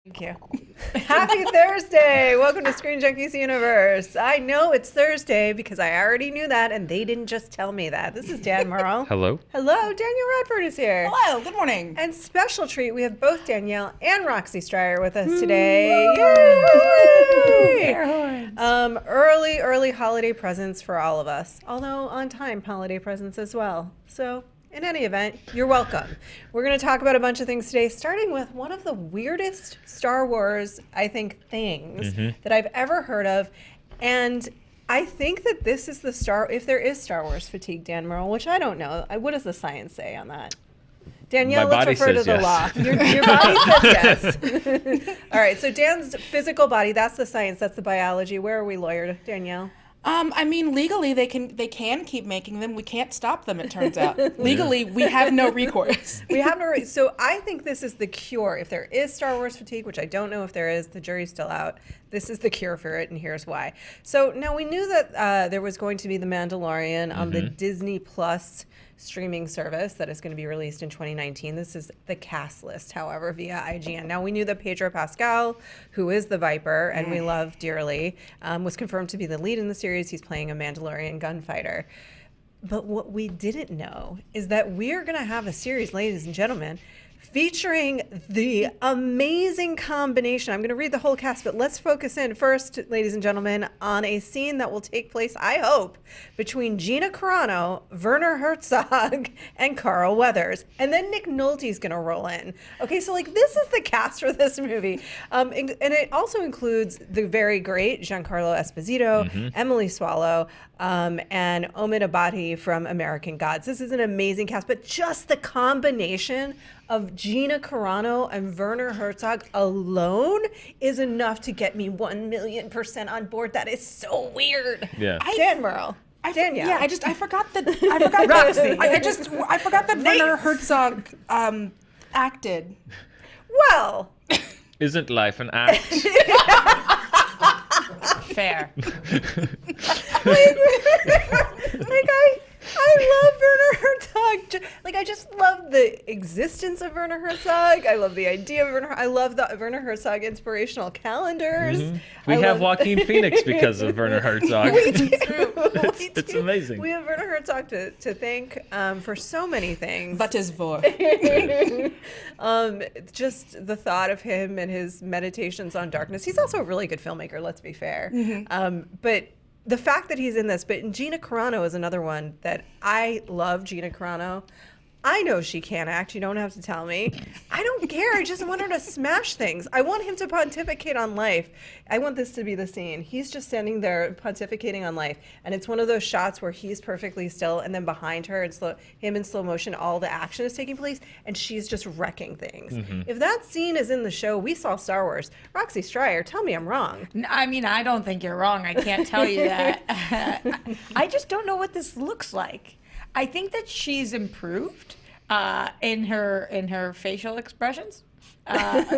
Thank you. Happy Thursday! Welcome to ScreenJunkies Universe. I know it's Thursday because I already knew that and they didn't just tell me that. This is Dan Murrell. Hello. Hello, Danielle Radford is here. Hello, good morning. And special treat, we have both Danielle and Roxy Striar with us today. Yay! Early holiday presents for all of us. Although on time holiday presents as well. So in any event, you're welcome. We're going to talk about a bunch of things today, starting with one of the weirdest Star Wars, I think, things that I've ever heard of. And I think that this is if there is Star Wars fatigue, Dan Murrell, which I don't know. What does the science say on that? Danielle, let's refer to the law. Your body says yes. All right, so Dan's physical body, that's the science, that's the biology. Where are we lawyered, Danielle? I mean, legally they can keep making them. We can't stop them, it turns out. Legally, we have no recourse. So I think this is the cure. If there is Star Wars fatigue, which I don't know if there is, the jury's still out. This is the cure for it, and here's why. So now we knew that there was going to be The Mandalorian on the Disney Plus streaming service that is going to be released in 2019. This is the cast list, however, via IGN. Now, we knew that Pedro Pascal, who is the Viper, and we love dearly, was confirmed to be the lead in the series. He's playing a Mandalorian gunfighter. But what we didn't know is that we're going to have a series, ladies and gentlemen, featuring the amazing combination. I'm going to read the whole cast, but let's focus in first, ladies and gentlemen, on a scene that will take place, I hope, between Gina Carano, Werner Herzog, and Carl Weathers. And then Nick Nolte's going to roll in. Okay, so this is the cast for this movie. And it also includes the very great Giancarlo Esposito, Emily Swallow, and Omid Abadi from American Gods. This is an amazing cast, but just the combination of Gina Carano and Werner Herzog alone is enough to get me 1,000,000% on board. That is so weird. Yeah. Dan Murrell. Danielle. Yeah, I forgot that. Roxy. I forgot that Werner Herzog acted. Well, Isn't life an act? Fair. I love Werner Herzog. I just love the existence of Werner Herzog. I love the idea of Werner. I love the Werner Herzog inspirational calendars. We have Joaquin Phoenix because of Werner Herzog. We do. It's amazing. We have Werner Herzog to thank for so many things. That is vor. Just the thought of him and his meditations on darkness. He's also a really good filmmaker, let's be fair. But the fact that he's in this, but Gina Carano is another one that I love. Gina Carano. I know she can't act. You don't have to tell me. I don't care. I just want her to smash things. I want him to pontificate on life. I want this to be the scene. He's just standing there pontificating on life. And it's one of those shots where he's perfectly still, and then behind her, him in slow motion, all the action is taking place, and she's just wrecking things. If that scene is in the show, we saw Star Wars. Roxy Striar, tell me I'm wrong. I mean, I don't think you're wrong. I can't tell you that. I just don't know what this looks like. I think that she's improved in her facial expressions,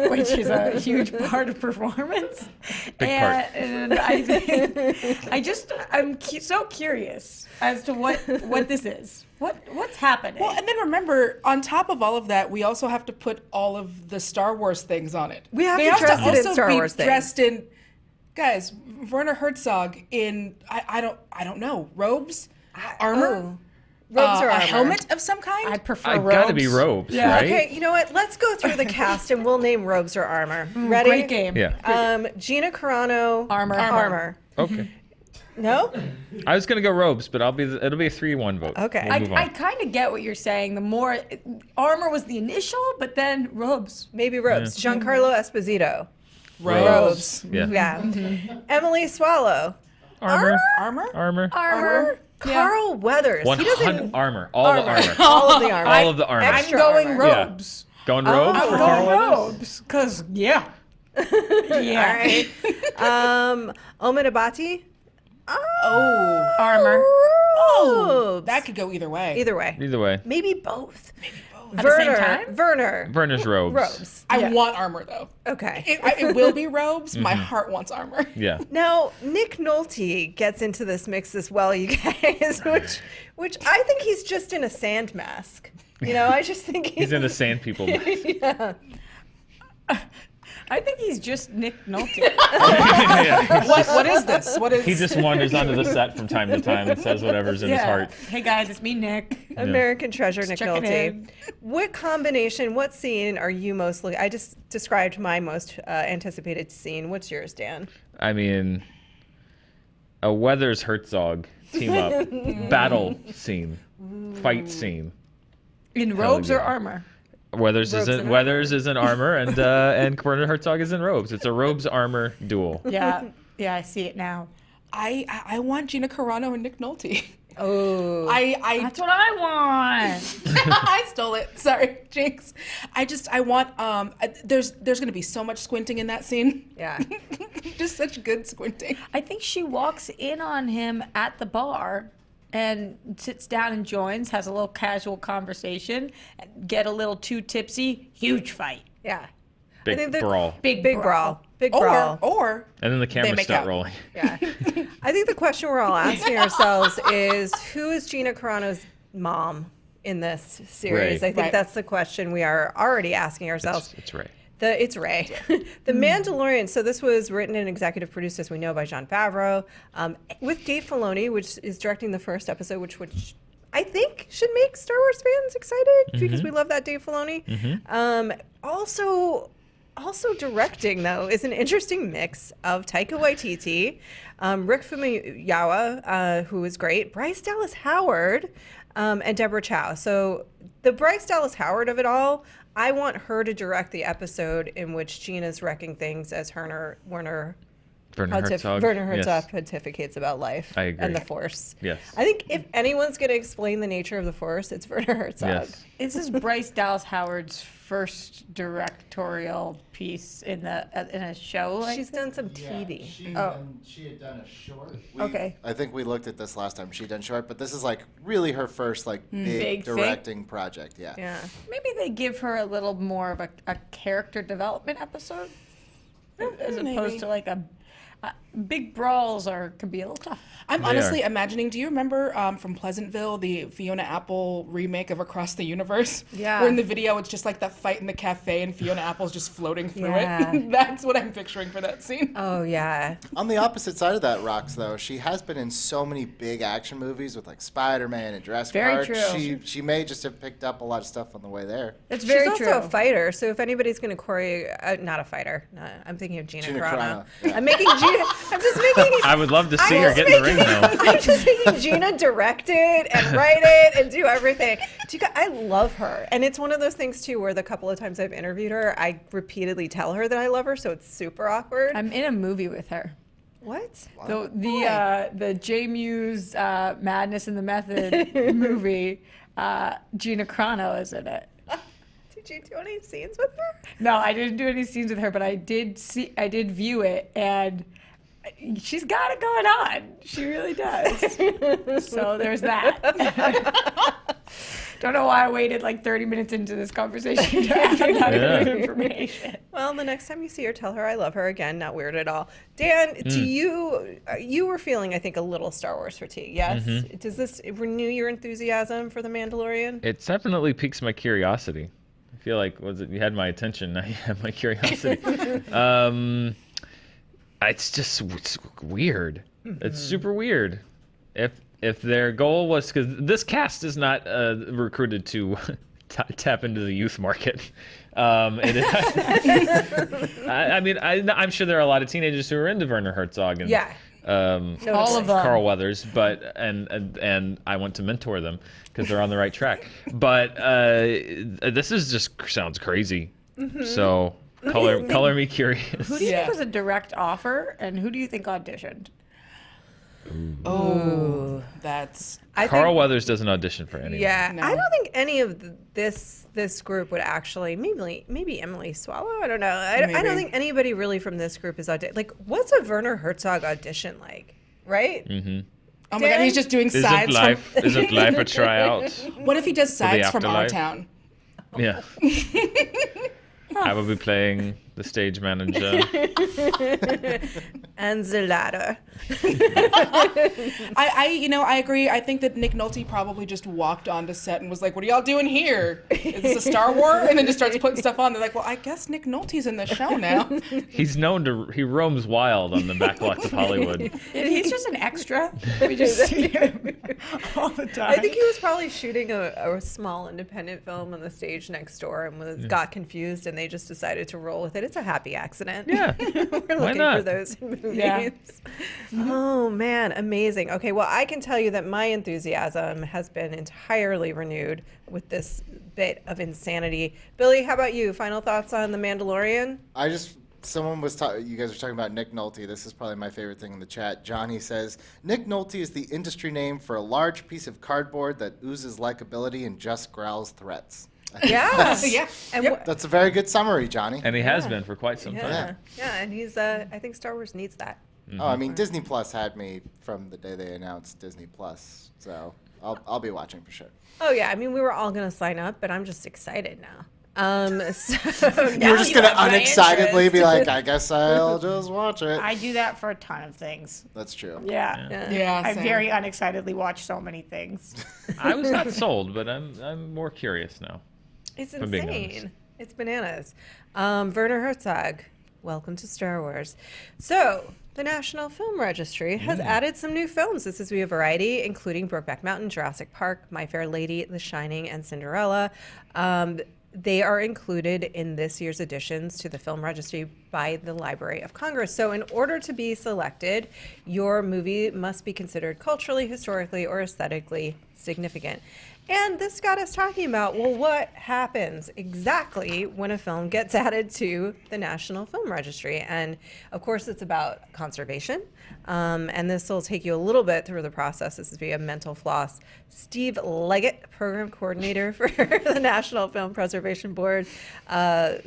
which is a huge part of performance. Big part. And I'm so curious as to what this is. What's happening? Well, and then remember, on top of all of that, we also have to put all of the Star Wars things on it. We have to dress it in Star Wars things. Dressed in, guys, Werner Herzog in I don't know, robes, armor. Robes or a armor? helmet of some kind? I prefer I robes. gotta be robes, right? Okay, you know what? Let's go through the cast and we'll name robes or armor. Ready? Great game. Yeah. Gina Carano. Armor. Okay. No? I was gonna go robes, but it'll be a 3-1 vote. Okay. We'll move on. I kind of get what you're saying. The more armor was the initial, but then robes. Maybe robes. Giancarlo Esposito. Robes. Yeah. Emily Swallow. Armor. Armor. Carl Weathers. 100 armor. All the armor. All of the armor. All of the armor. I'm Extra going armor. robes. Going robes I'm for going Carl Weathers? robes. Because, yeah. Yeah. All right. Omid Abadi. Armor. Oh, That could go either way. either way. Either way. Maybe both. At the same time? Werner. Werner's robes. Robes. I want armor, though. Okay. It will be robes. My heart wants armor. Yeah. Now, Nick Nolte gets into this mix as well, you guys, which I think he's just in a sand mask. You know, I just think He's in a sand people. Yeah. I think he's just Nick Nolte. Yeah. What is this? What is? He just wanders onto the set from time to time and says whatever's in his heart. Hey guys, it's me, Nick. American Treasure, Nick checking Nolte. in. What combination, what scene are you most looking? I just described my most anticipated scene. What's yours, Dan? I mean, a Weathers Herzog team up battle scene, fight scene. In robes or yeah. armor? Robes and Weathers is in armor and Cornet Herzog is in robes. It's a robes armor duel. Yeah, I see it now. I want Gina Carano and Nick Nolte. Oh, That's what I want. I stole it. Sorry, Jinx. I want there's going to be so much squinting in that scene. yeah. Just such good squinting. I think she walks in on him at the bar and sits down and joins, has a little casual conversation, get a little too tipsy, huge fight. Yeah. Big think that- brawl. Big brawl. Big brawl. Or And then the cameras make start out. rolling. Yeah. I think the question we're all asking ourselves is who is Gina Carano's mom in this series? Ray. I think Right. that's the question we are already asking ourselves. It's Ray. It's Ray. The Mandalorian. So this was written and executive produced, as we know, by Jon Favreau, with Dave Filoni, which is directing the first episode, which I think should make Star Wars fans excited because we love that Dave Filoni. Also directing, though, is an interesting mix of Taika Waititi, Rick Famuyiwa, who is great, Bryce Dallas Howard, and Deborah Chow. So the Bryce Dallas Howard of it all, I want her to direct the episode in which Gina's wrecking things as Werner Herzog. Herzog pontificates about life I agree. and the Force. Yes. I think if anyone's going to explain the nature of the Force, it's Werner Herzog. Yes. This is Bryce Dallas Howard's first directorial piece in a show. Like She's done some TV. She had done a short. Okay. I think we looked at this last time. She'd done short, but this is like really her first like Big big thing? directing project. Yeah. Yeah. maybe they give her a little more of a character development episode as opposed to like a big brawls can be a little tough. I'm They honestly are. imagining, do you remember from Pleasantville, the Fiona Apple remake of Across the Universe? Yeah. Where in the video it's just like that fight in the cafe and Fiona Apple's just floating through Yeah. it. That's what I'm picturing for that scene. Oh, yeah. On the opposite side of that, Rox, though, she has been in so many big action movies with like Spider-Man and Jurassic Very Park. true. She may just have picked up a lot of stuff on the way there. That's very She's true. also a fighter, so if anybody's going to not a fighter. No, I'm thinking of Gina Gina Carano. Carano, yeah. I'm just making I would love to see her get in the ring, though. I'm just making Gina direct it and write it and do everything. I love her. And it's one of those things, too, where the couple of times I've interviewed her, I repeatedly tell her that I love her, so it's super awkward. I'm in a movie with her. What? The J Muse Madness and the Method movie. Gina Carano is in it. Did you do any scenes with her? No, I didn't do any scenes with her, but I did view it, and she's got it going on. She really does. So there's that. Don't know why I waited like 30 minutes into this conversation to ask that kind of information. Well, the next time you see her, tell her I love her again. Not weird at all. Dan, do you were feeling, I think, a little Star Wars fatigue, yes? Does this renew your enthusiasm for The Mandalorian? It definitely piques my curiosity. I feel like you had my attention, now you have my curiosity. It's weird. It's super weird. If their goal was, because this cast is not recruited to tap into the youth market. I'm sure there are a lot of teenagers who are into Werner Herzog and All of them. Carl Weathers, but and I want to mentor them because they're on the right track. But this is just sounds crazy. So color me curious. Who do you think was a direct offer, and who do you think auditioned? Oh, that's. Carl Weathers doesn't audition for anyone. Yeah, No. I don't think any of this group would actually. Maybe Emily Swallow. I don't know. I don't Maybe. think anybody really from this group is like. What's a Werner Herzog audition like? Right? Mm-hmm. Oh my God, he's just doing Isn't sides life a tryout? from. What if he does sides from our afterlife? town? Yeah. I will be playing the stage manager. and the ladder. I agree. I think that Nick Nolte probably just walked onto set and was like, "What are y'all doing here? Is this a Star Wars?" And then just starts putting stuff on. They're like, "Well, I guess Nick Nolte's in the show now." He's known to he roams wild on the backlots of Hollywood. He's just an extra. We just see him all the time. I think he was probably shooting a small independent film on the stage next door and got confused, and they just decided to roll with it. It's a happy accident. Yeah, We're looking not? for those in movies. Yeah. Oh, man, amazing. Okay, well, I can tell you that my enthusiasm has been entirely renewed with this bit of insanity. Billy, how about you? Final thoughts on The Mandalorian? Someone was you guys were talking about Nick Nolte. This is probably my favorite thing in the chat. Johnny says, Nick Nolte is the industry name for a large piece of cardboard that oozes likability and just growls threats. Yeah. Yeah. And That's a very good summary, Johnny. And he has been for quite some yeah. time. Yeah, and he's, I think Star Wars needs that. Oh, I mean, Disney Plus had me from the day they announced Disney Plus, so I'll be watching for sure. Oh, yeah, I mean, we were all going to sign up, but I'm just excited now. So You were just going to unexcitedly be like, I guess I'll just watch it. I do that for a ton of things. That's true. Yeah. Yeah. I same. very unexcitedly watch so many things. I was not sold, but I'm more curious now. It's I'm being insane. honest. It's bananas. Werner Herzog, welcome to Star Wars. So, the National Film Registry has added some new films. This is via Variety, including Brokeback Mountain, Jurassic Park, My Fair Lady, The Shining, and Cinderella. They are included in this year's additions to the Film Registry by the Library of Congress. So in order to be selected, your movie must be considered culturally, historically, or aesthetically significant. And this got us talking about, well, what happens exactly when a film gets added to the National Film Registry? And of course, it's about conservation. And this will take you a little bit through the process. This is via Mental Floss. Steve Leggett, program coordinator for the National Film Preservation Board,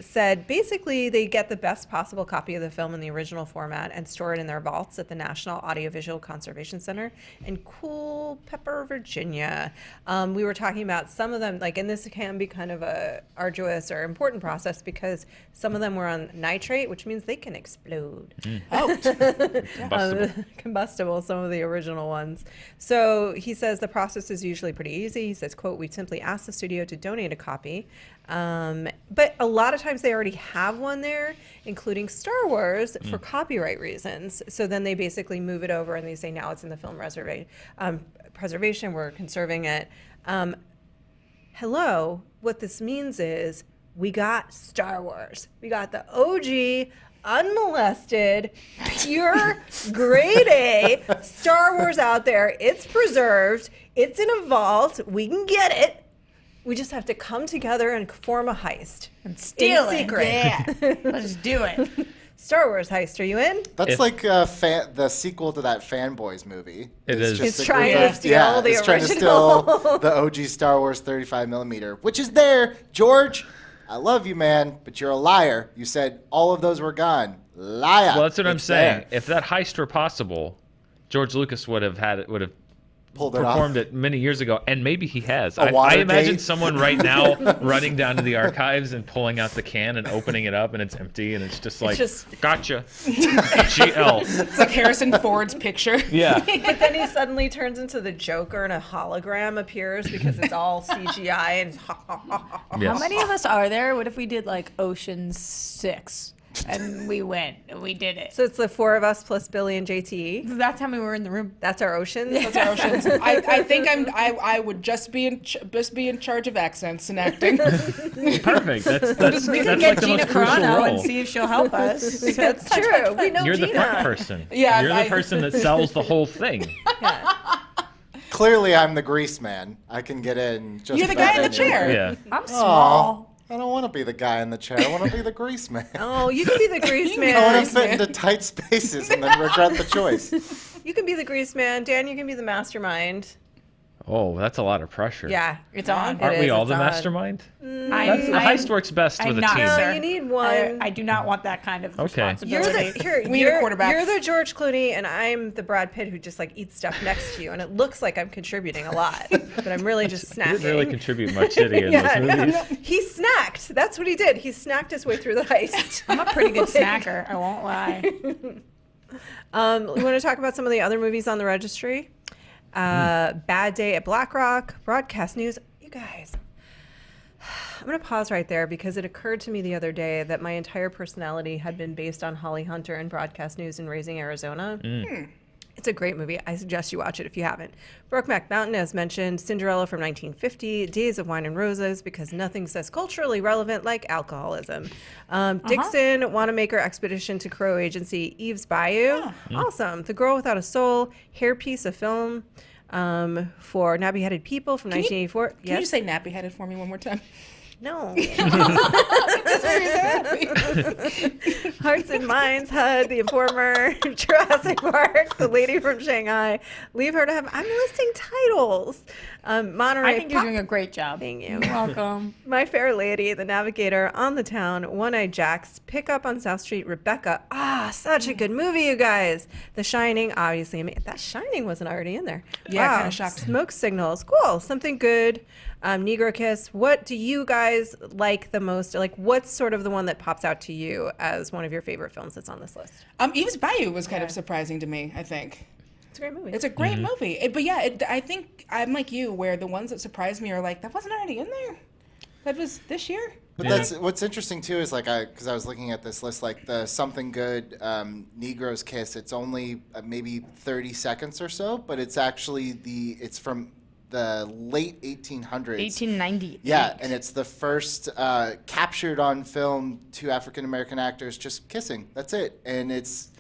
said basically they get the best possible copy of the film in the original format and store it in their vaults at the National Audiovisual Conservation Center in Culpeper, Virginia. We were talking about some of them, and this can be kind of a arduous or important process because some of them were on nitrate, which means they can explode. Combustible, some of the original ones. So he says the process is usually pretty easy. He says, quote, we simply ask the studio to donate a copy. But a lot of times they already have one there, including Star Wars, for copyright reasons. So then they basically move it over and they say, now it's in the film preservation, we're conserving it. Hello, what this means is we got Star Wars. We got the OG, unmolested, pure, grade A Star Wars out there. It's preserved. It's in a vault. We can get it. We just have to come together and form a heist. And steal in it. secret. Yeah. Let's do it. Star Wars heist. Are you in? That's like the sequel to that Fanboys movie. It is. It's a trying group to of- steal the it's trying to original. steal the OG Star Wars 35mm, which is there. George, I love you, man, but you're a liar. You said all of those were gone. Liar. Well, that's what I'm It's saying. there. If that heist were possible, George Lucas would have Pulled it off. performed it many years ago, and maybe he has. A I Watergate. imagine someone right now running down to the archives and pulling out the can and opening it up, and it's empty, and it's just like, gotcha, GL. It's like Harrison Ford's picture. Yeah. But then he suddenly turns into the Joker and a hologram appears because it's all CGI and Yes. How many of us are there? What if we did like Ocean's 6 and we went and we did it? So it's the four of us plus Billy and JT. That's how we were in the room. That's our oceans. That's our oceans. I think I would just be in charge of accents and acting. Perfect. That's We that's could like get the Gina most crucial Carano role. and see if she'll help us. That's true. We know You're the Gina. front person. Yeah, You're I- the person that sells the whole thing. Clearly, I'm the grease man. I can get in. Just You're the about guy in the anywhere. chair. Yeah. I'm Aw, small. I don't want to be the guy in the chair. I want to be the grease man. Oh, you can be the grease I want man. to fit into tight spaces and then regret the choice. You can be the grease man. Dan, you can be the mastermind. Oh, that's a lot of pressure. Yeah, It's on. It Aren't we is, all it's the on. mastermind? I'm, The heist works best I'm with a not, team. No, sir. you need one. I do not want that kind of Okay. You're responsibility. the here. We need a you're, quarterback. You're the George Clooney, and I'm the Brad Pitt who just like eats stuff next to you, and it looks like I'm contributing a lot, but I'm really just He snacking. didn't really contribute much, did he, in Yeah, those movies? no. He snacked. That's what he did. He snacked his way through the heist. I'm a pretty good snacker. I won't lie. We want to talk about some of the other movies on the registry. Bad Day at Black Rock, Broadcast News. You guys, I'm going to pause right there because it occurred to me the other day that my entire personality had been based on Holly Hunter and Broadcast News in Raising Arizona. It's a great movie. I suggest you watch it if you haven't. Brokeback Mountain, as mentioned, Cinderella from 1950, Days of Wine and Roses, because nothing says culturally relevant like alcoholism. Dixon, Wanamaker Expedition to Crow Agency, Eve's Bayou. Awesome. The Girl Without a Soul, Hairpiece, a film for Nappy-Headed People from 1984. Can you just say nappy-headed for me one more time? No. Hearts and Minds, HUD, The Informer, Jurassic Park, The Lady from Shanghai, Leave Her to Heaven. I'm listing titles. Monterey. I think you're doing a great job. Thank you. You're welcome. My Fair Lady, The Navigator, On the Town, One-Eyed Jacks, Pick Up on South Street, Rebecca. Such a good movie, you guys. The Shining, obviously. That Shining wasn't already in there. Yeah, kind of shocked. Smoke Signals, cool. Something Good. Negro Kiss. What do you guys like the most? Like, what's sort of the one that pops out to you as one of your favorite films that's on this list? Eve's Bayou was kind of surprising to me, I think. It's a great movie. It's a great movie. But yeah, I think I'm like you, where the ones that surprise me are like, that wasn't already in there? That was this year? But that's what's interesting too is like because I was looking at this list, like the Something Good Negro's Kiss. It's only maybe 30 seconds or so, but it's actually it's from the late 1800s. 1898. Yeah, and it's the first captured on film two African American actors just kissing. That's it, and it's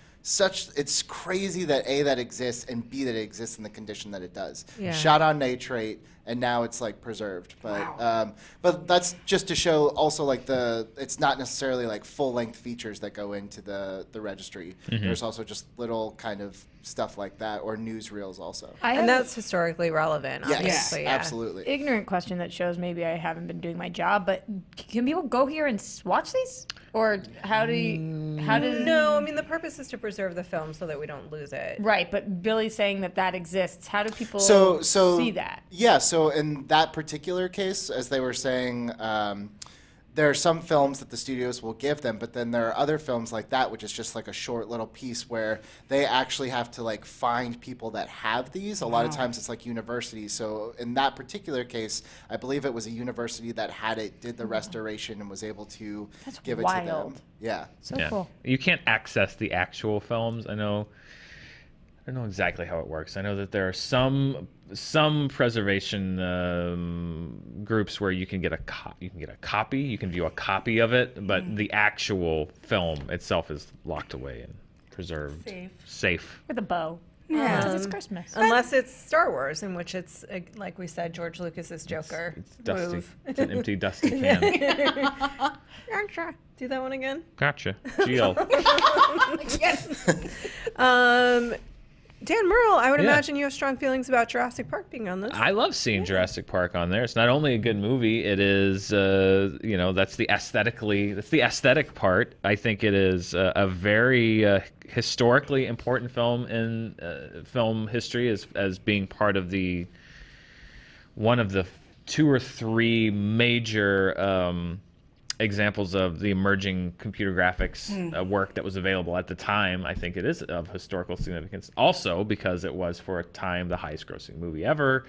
crazy that A, that exists, and B, that it exists in the condition that it does. Yeah. Shot on nitrate, and now it's like preserved. But but that's just to show also like it's not necessarily like full length features that go into the registry. There's also just little kind of stuff like that, or newsreels also. And that's historically relevant, Yes, obviously. Yeah. absolutely. Ignorant question that shows maybe I haven't been doing my job, but can people go here and watch these? Or how do No, I mean, the purpose is to preserve the film so that we don't lose it. Right, but Billy's saying that exists. How do people So see that? Yeah, so in that particular case, as they were saying, there are some films that the studios will give them, but then there are other films like that, which is just like a short little piece where they actually have to like find people that have these. A lot of times it's like universities. So in that particular case, I believe it was a university that did the restoration and was able to give it to them. wild. Yeah. So Yeah. cool. You can't access the actual films. I don't know exactly how it works. I know that there are some preservation groups where you can get a copy. You can view a copy of it, but the actual film itself is locked away and preserved, safe. With a bow. Yeah, because it's Christmas. Unless it's Star Wars, in which it's, like we said, George Lucas's Joker. It's dusty. Move. It's an empty, dusty can. Do that one again. Gotcha. GL. Dan Murrell, I would Yeah. imagine you have strong feelings about Jurassic Park being on this. I love seeing Jurassic Park on there. It's not only a good movie, it is, that's the aesthetic part. I think it is a very historically important film in film history as being part of one of the two or three major examples of the emerging computer graphics work that was available at the time. I think it is of historical significance. Also, because it was for a time the highest grossing movie ever.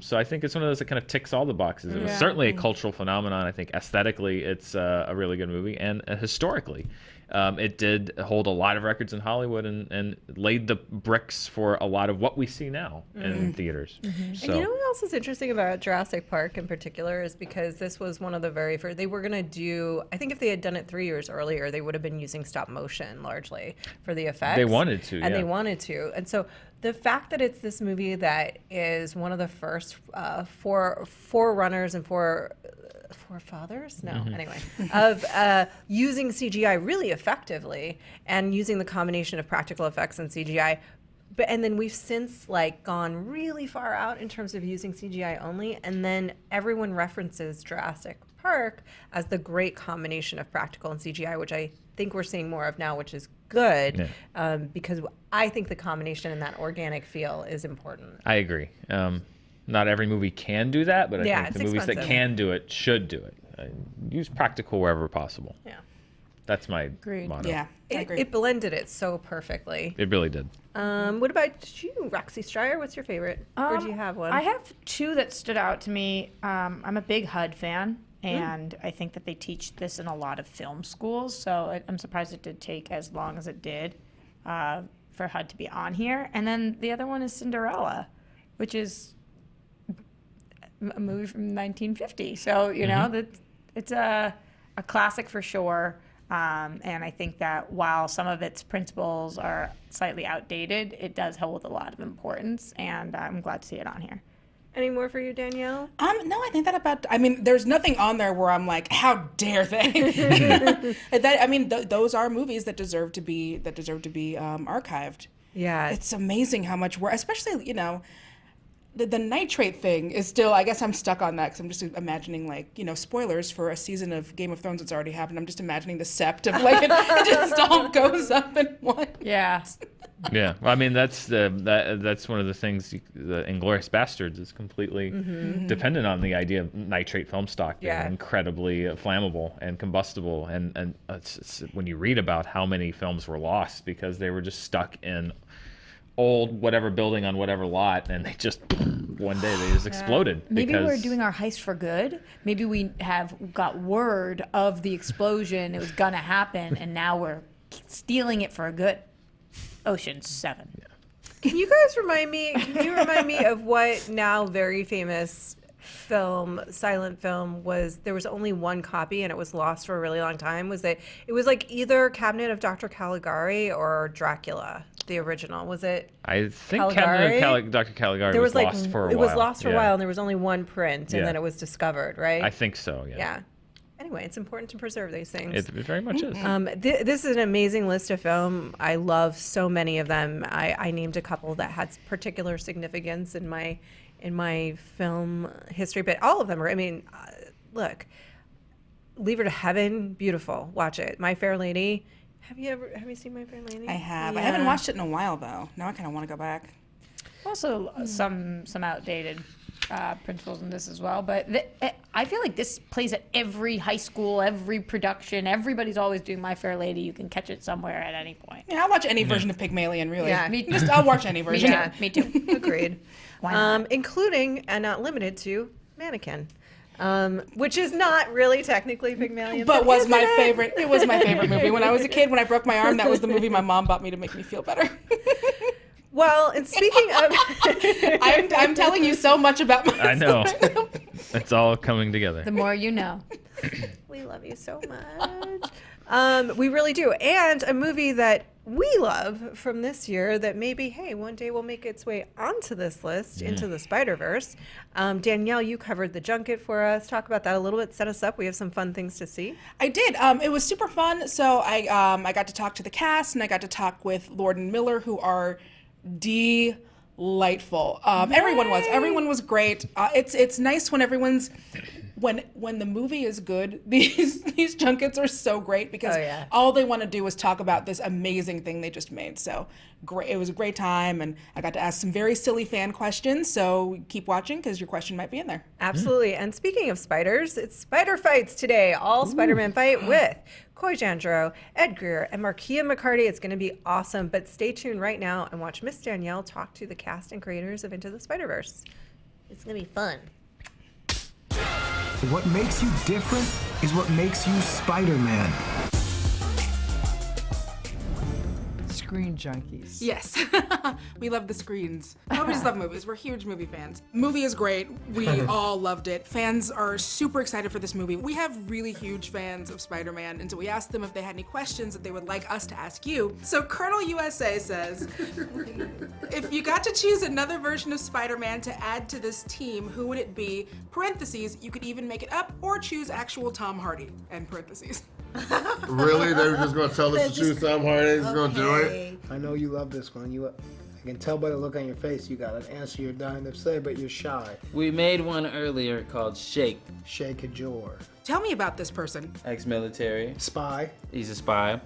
So I think it's one of those that kind of ticks all the boxes. It was certainly a cultural phenomenon. I think aesthetically it's a really good movie, and historically it did hold a lot of records in Hollywood and laid the bricks for a lot of what we see now in theaters. So. And you know what else is interesting about Jurassic Park in particular is because this was one of the very first, they were going to do, I think if they had done it 3 years earlier, they would have been using stop motion largly for the effects. They wanted to, And they wanted to. And so the fact that it's this movie that is one of the first forerunners and forefathers? No, anyway, of using CGI really effectively and using the combination of practical effects and CGI. And then we've since gone really far out in terms of using CGI only, and then everyone references Jurassic Park as the great combination of practical and CGI, which I think we're seeing more of now, which is good, because I think the combination in that organic feel is important. I agree. Not every movie can do that, but I think it's the movies that expensive. can do it should do it. Use practical wherever possible. Yeah. That's my Agreed. motto. Yeah, I agree. It blended it so perfectly. It really did. What about you, Roxy Striar? What's your favorite? Or do you have one? I have two that stood out to me. I'm a big HUD fan, and I think that they teach this in a lot of film schools. So I'm surprised it did take as long as it did for HUD to be on here. And then the other one is Cinderella, which is a movie from 1950. So, you know, it's a classic for sure. And I think that while some of its principles are slightly outdated, it does hold a lot of importance, and I'm glad to see it on here. Any more for you, Danielle? No, I think that I mean, there's nothing on there where I'm like, how dare they? Those are movies that deserve to be archived. Yeah. It's amazing how much work, especially, you know, the nitrate thing is still, I guess I'm stuck on that because I'm just imagining, like, you know, spoilers for a season of Game of Thrones that's already happened. I'm just imagining the sept of, like, it just all goes up in one. Yeah. Yeah, well, I mean that's one of the things. The Inglourious Bastards is completely dependent on the idea of nitrate film stock being incredibly flammable and combustible, and it's when you read about how many films were lost because they were just stuck in old whatever building on whatever lot, and they just one day they just exploded. Maybe because we're doing our heist for good. Maybe we have got word of the explosion, it was gonna happen, and now we're stealing it for good. Ocean's 7. Yeah. Can you remind me of what now very famous silent film was? There was only one copy and it was lost for a really long time. It was like either Cabinet of Dr. Caligari or Dracula, the original. Was it? I think Caligari? Cabinet of Dr. Caligari There was was lost for a while. It was lost for a while and there was only one print and Yeah. then it was discovered, right? I think so, yeah. Yeah. Anyway, it's important to preserve these things. It very much is. This is an amazing list of film. I love so many of them. I named a couple that had particular significance in my film history, but all of them are. I mean, look, Leave Her to Heaven, beautiful. Watch it. My Fair Lady. Have you seen My Fair Lady? I have. Yeah. I haven't watched it in a while, though. Now I kind of want to go back. Also, some outdated principles in this as well. But I feel like this plays at every high school, every production. Everybody's always doing My Fair Lady. You can catch it somewhere at any point. Yeah, I'll watch any version of Pygmalion, really. Yeah. I'll watch any version. Yeah. Me too. Agreed. Why not? Including and not limited to Mannequin, which is not really technically Pygmalion, But was isn't my it? favorite. It was my favorite movie. When I was a kid, when I broke my arm, that was the movie my mom bought me to make me feel better. Well, and speaking of, I'm telling you so much about myself. I know. It's all coming together. The more you know. we love you so much. We really do. And a movie that we love from this year that maybe, hey, one day will make its way onto this list, into the Spider-Verse. Danielle, you covered the junket for us. Talk about that a little bit. Set us up. We have some fun things to see. I did. It was super fun. So I got to talk to the cast, and I got to talk with Lord and Miller, who are delightful. Everyone was great. It's nice when everyone's when the movie is good. These junkets are so great because all they want to do is talk about this amazing thing they just made. So great. It was a great time, and I got to ask some very silly fan questions. So keep watching because your question might be in there. Absolutely. And speaking of spiders, it's spider fights today. All Spider-Man fight with Coy Jandreau, Ed Greer, and Markia McCarty. It's going to be awesome. But stay tuned right now and watch Miss Danielle talk to the cast and creators of Into the Spider-Verse. It's going to be fun. What makes you different is what makes you Spider-Man. ScreenJunkies. Yes. We love the screens. We just love movies. We're huge movie fans. Movie is great. We all loved it. Fans are super excited for this movie. We have really huge fans of Spider-Man, and so we asked them if they had any questions that they would like us to ask you. So Colonel USA says, if you got to choose another version of Spider-Man to add to this team, who would it be? Parentheses, you could even make it up or choose actual Tom Hardy, end parentheses. Really? They were just going to tell us to choose Tom Hardy? He's going to do it? I know you love this one. I can tell by the look on your face you got an answer you're dying to say, but you're shy. We made one earlier called Shake. Shake a jaw. Tell me about this person. Ex-military. Spy. He's a spy.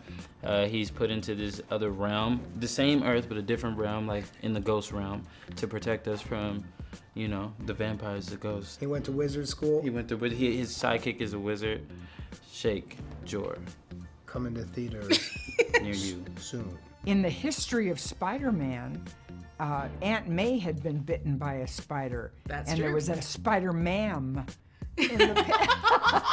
He's put into this other realm, the same Earth, but a different realm, like in the ghost realm, to protect us from, you know, the vampires, the ghosts. He went to wizard school. His sidekick is a wizard. Shake Jor. coming to theaters Near you. soon. In the history of Spider-Man, Aunt May had been bitten by a spider. That's and there true. was a Spider-Man in the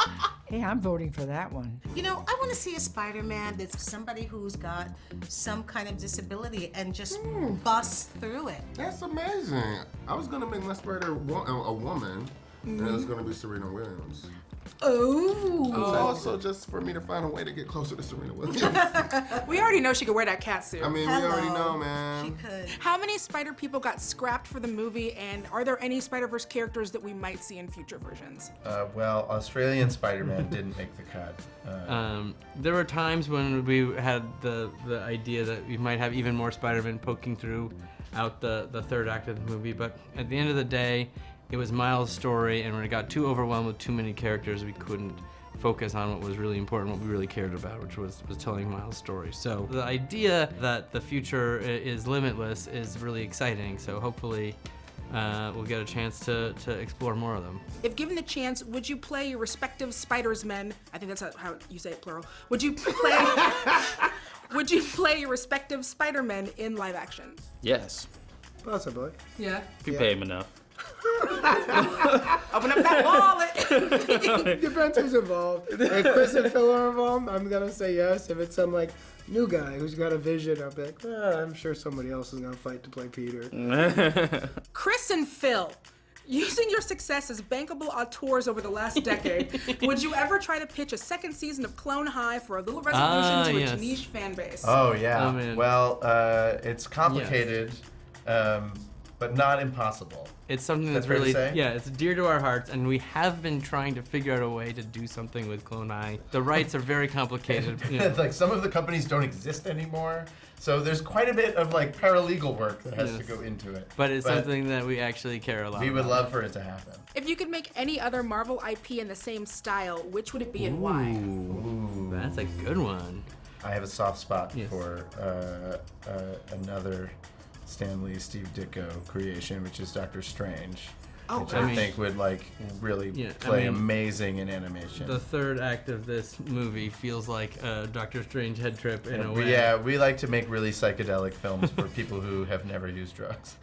Hey, I'm voting for that one. You know, I want to see a Spider-Man that's somebody who's got some kind of disability and just busts through it. That's amazing. I was gonna make my spider a woman, and it was gonna be Serena Williams. Oh. Also, just for me to find a way to get closer to Serena Williams. We already know she could wear that cat suit. I mean, we already know, man. She could. How many Spider people got scrapped for the movie, and are there any Spider-Verse characters that we might see in future versions? Well, Australian Spider-Man didn't make the cut. There were times when we had the idea that we might have even more Spider-Man poking through out the third act of the movie, but at the end of the day, it was Miles' story, and when it got too overwhelmed with too many characters, we couldn't focus on what was really important, what we really cared about, which was telling Miles' story. So the idea that the future is limitless is really exciting, so hopefully we'll get a chance to explore more of them. If given the chance, would you play your respective Spiders-Men? I think that's how you say it, plural. Would you play your respective Spider-Men in live action? Yes. Possibly. Yeah. If you pay him enough. Open up that wallet. Depends who's involved. If Chris and Phil are involved, I'm gonna say yes. If it's some like new guy who's got a vision, I'll be like, I'm sure somebody else is gonna fight to play Peter. Chris and Phil, using your success as bankable auteurs over the last decade, would you ever try to pitch a second season of Clone High for a little resolution to its niche fan base? Oh, yeah. Oh, man. Well, it's complicated, but not impossible. It's something that's fair to really, say? yeah, it's dear to our hearts, and we have been trying to figure out a way to do something with Clone Eye. The rights are very complicated. You know. Like some of the companies don't exist anymore, so there's quite a bit of like paralegal work that has to go into it. But it's something that we actually care a lot We would about. love for it to happen. If you could make any other Marvel IP in the same style, which would it be and why? Ooh, that's a good one. I have a soft spot for another Stan Lee, Steve Ditko creation, which is Doctor Strange. Oh, which I think would like really play amazing in animation. The third act of this movie feels like a Doctor Strange head trip in a way. Yeah, we like to make really psychedelic films for people who have never used drugs.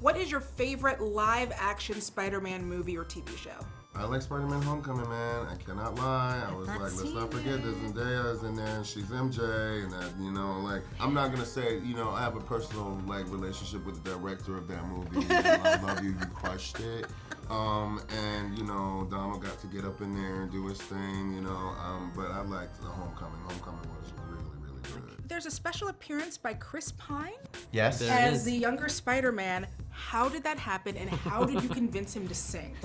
What is your favorite live action Spider-Man movie or TV show? I like Spider-Man Homecoming, man. I cannot lie. I was like, let's not forget that Zendaya is in there and she's MJ, and that, you know, like, I'm not gonna say, you know, I have a personal, like, relationship with the director of that movie. I love you, you crushed it. And, you know, Donald got to get up in there and do his thing, you know, but I liked the Homecoming. Homecoming was really, really good. There's a special appearance by Chris Pine Yes. as the younger Spider-Man. How did that happen, and how did you convince him to sing?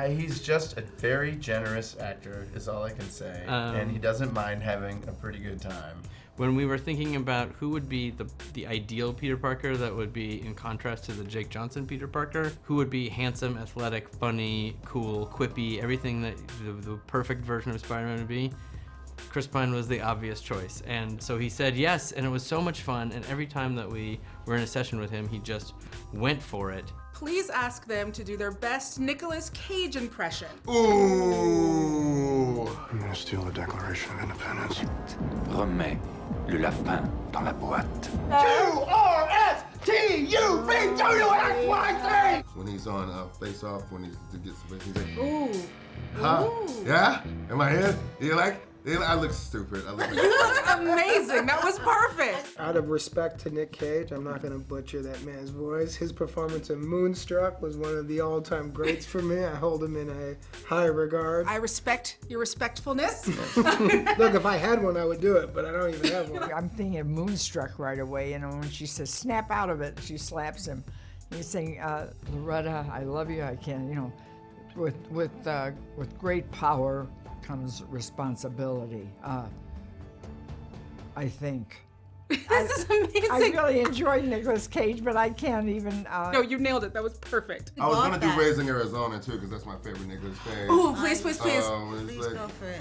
He's just a very generous actor, is all I can say, and he doesn't mind having a pretty good time. When we were thinking about who would be the ideal Peter Parker that would be in contrast to the Jake Johnson Peter Parker, who would be handsome, athletic, funny, cool, quippy, everything that the perfect version of Spider-Man would be, Chris Pine was the obvious choice. And so he said yes, and it was so much fun, and every time that we were in a session with him, he just went for it. Please ask them to do their best Nicolas Cage impression. Ooh! I'm gonna steal the Declaration of Independence. Remets le lapin dans la boîte. QRSTUVWXYZ! When he's on Face Off, when he gets, he's like, Ooh. huh? Ooh. Yeah? Am I in? You like? I look stupid. You look amazing. That was perfect. Out of respect to Nick Cage, I'm not going to butcher that man's voice. His performance in Moonstruck was one of the all-time greats for me. I hold him in a high regard. I respect your respectfulness. Look, if I had one, I would do it, but I don't even have one. I'm thinking of Moonstruck right away, you know, when she says, snap out of it, she slaps him. He's saying, Loretta, I love you, I can, you know, with great power comes responsibility, I think. This is amazing. I really enjoyed Nicolas Cage, but I can't even... No, you nailed it. That was perfect. I was going to do Raising Arizona, too, because that's my favorite Nicolas Cage. Ooh, please, please, please. Please go for it.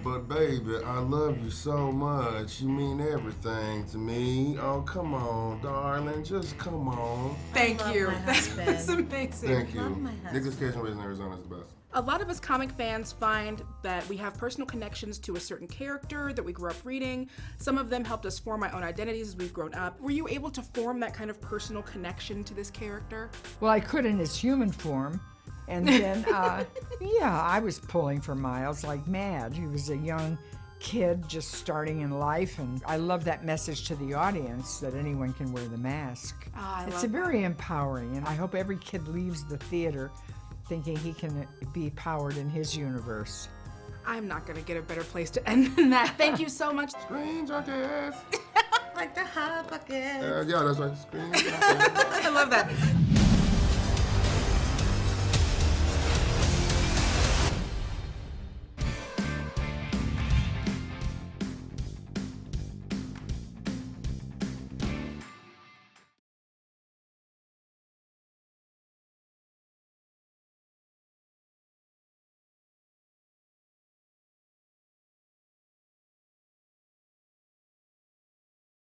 But baby, I love you so much. You mean everything to me. Oh, come on, darling. Just come on. Thank you. my husband. That's amazing. Thank Love you. my Nicolas Cage and Raising Arizona is the best. A lot of us comic fans find that we have personal connections to a certain character that we grew up reading. Some of them helped us form our own identities as we've grown up. Were you able to form that kind of personal connection to this character? Well, I could in his human form. And then, yeah, I was pulling for Miles like mad. He was a young kid just starting in life, and I love that message to the audience that anyone can wear the mask. It's very empowering, and I hope every kid leaves the theater thinking he can be powered in his universe. I'm not gonna get a better place to end than that. Thank you so much. ScreenJunkies. Like the hot bucket. Yeah, that's right. ScreenJunkies. I love that.